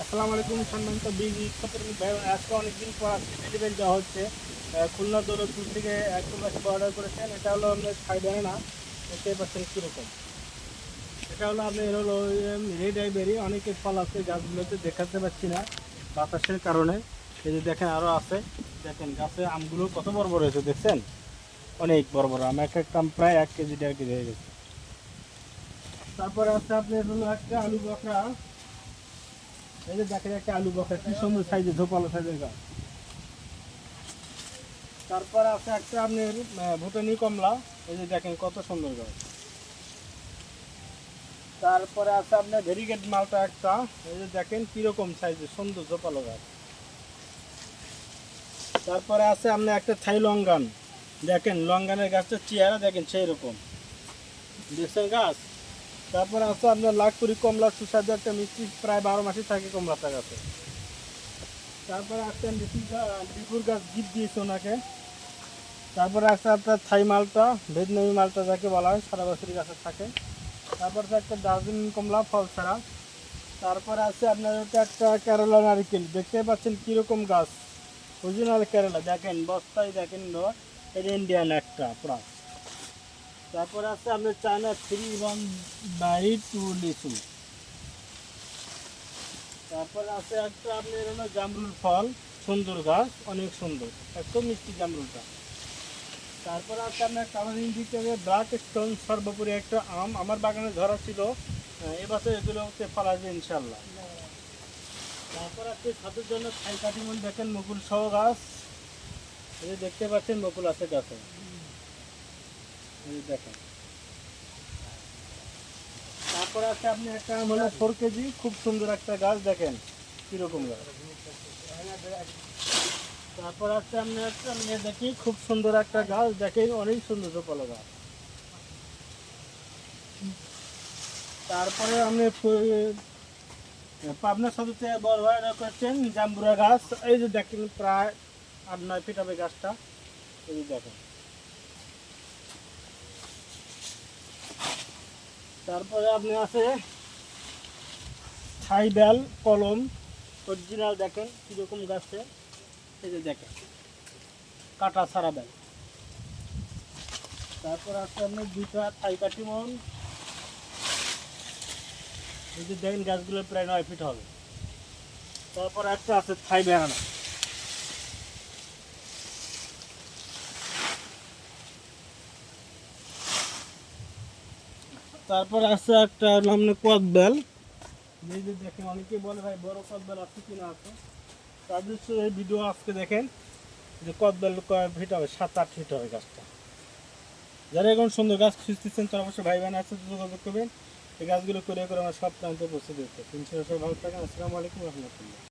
আসসালামু আলাইকুম সম্মানিত বিজি ভাই, আজকে অনেকদিন পর আজকে ডেলিভারি দেওয়া হচ্ছে খুলনা দৌলতপুর থেকে একটু কাছে অর্ডার করেছেন। এটা হলো আপনার থাই না, দেখতে পাচ্ছেন কীরকম। এটা হলো আপনার হলো রেড আইবেরি, অনেকের ফল আছে গাছগুলোতে দেখাতে পাচ্ছি না বাতাসের কারণে। এই যে দেখেন আরও আছে, দেখেন গাছে আমগুলো কত বড় বড় হয়েছে, দেখছেন অনেক বড় বড় আম, এক একটা আম প্রায় 1 কেজি 1.5 কেজি হয়ে গেছে। তারপরে আছে আপনার হলো একটা আলু বখরা, এই যে দেখেন একটা আলু বখরা কি সুন্দর সাইজে ঝোপালো সাইজের গাছ। তারপরে আছে একটা আপনার ভুটানি কমলা, এই যে দেখেন কত সুন্দর গাছ। তারপরে আছে আপনার ভেরিগেট মালটা একটা, এই যে দেখেন কিরকম সাইজে সুন্দর ঝোপালো গাছ। তারপরে আছে আপনার একটা থাই লঙ্গান, দেখেন লঙ্গানের গাছটা চেহারা দেখেন সেই রকম, দেখছেন গাছ। তারপরে আছে আপনার লাখপুরি কমলা, সুস্বাদু একটা মিষ্টি, প্রায় 12 মাসই থাকে কমলাটা গাছে। তারপরে একটা লিপুর গাছ গিফট দিয়েছে ওনাকে। তারপরে আছে আপনার থাই মালটা, ভিয়েতনামি মালটা যাকে বলা হয়, সারা বছরই গাছে থাকে। তারপরে একটা দার্জিলিং কমলা ফল ছাড়া। তারপরে আছে আপনার ওটা একটা কেরালা নারিকেল, দেখতে পাচ্ছেন কীরকম গাছ, অরিজিনাল কেরালা, দেখেন বস্তায় দেখেন এটা ইন্ডিয়ান একটা পুরা। তারপরে আছে আপনার চায়না 3 এবং 2 লিচু। তারপরে আছে একটা আপনার হলো জামরুল ফল, সুন্দর গাছ, অনেক সুন্দর, একদম মিষ্টি জামরুলটা। তারপরে আছে আপনার কালারিং দিতে ব্ল্যাক স্টোন, সর্বোপরি একটা আম আমার বাগানে ধরা ছিল, এবছর এগুলো হচ্ছে ফল আসবে ইনশাল্লাহ। তারপর আছে ছাদের জন্য ছাই কাটিমন, দেখেন মুকুল সহ গাছ, এই যে দেখতে পাচ্ছেন মুকুল আছে গাছে, এই দেখেন। তারপরে আছে আপনি একটা আম হলো 4 কেজি, খুব সুন্দর একটা গাছ, দেখেন কীরকম গাছ। তারপর আছে আপনি একটা নিয়ে দেখি, খুব সুন্দর একটা গাছ, দেখেন অনেক সুন্দর ঝোপালো গাছ। তারপরে আপনি পাবনা সদর থেকে বড় ভাই করছেন জাম্বুরা গাছ, এই যে দেখেন প্রায় 8-9 ফিট হবে গাছটা, এই যে দেখেন। তারপরে আপনি আছে থাই বেল কলম, অরিজিনাল, দেখেন কীরকম গাছে, এই যে দেখেন কাটা ছাড়া বেল। তারপর আছে আপনি 2টা থাই কাটিমন, এই যে দেখেন গাছগুলো প্রায় 9 ফিট হবে। তারপর একটা আছে থাই বেড়ানা। তারপর আছে একটা নামে কদবেল, এই যে দেখেন অনেকে বলে ভাই বড় কদবেল আছে কিনা, আছে তাদের এই ভিডিও আজকে দেখেন যে কদবেল কয় ফিট হবে, 7-8 ফিট হবে গাছটা। যারা এখন সুন্দর গাছ খুঁজতেছেন তারা অবশ্যই ভাই বোন আছে যোগাযোগ করবেন, এই গাছগুলো করে করে আমার সব প্রান্তে পৌঁছে দিতে। ইনশাআল্লাহ ভালো থাকেন। আসসালামু আলাইকুম রহমতুল্লাহ।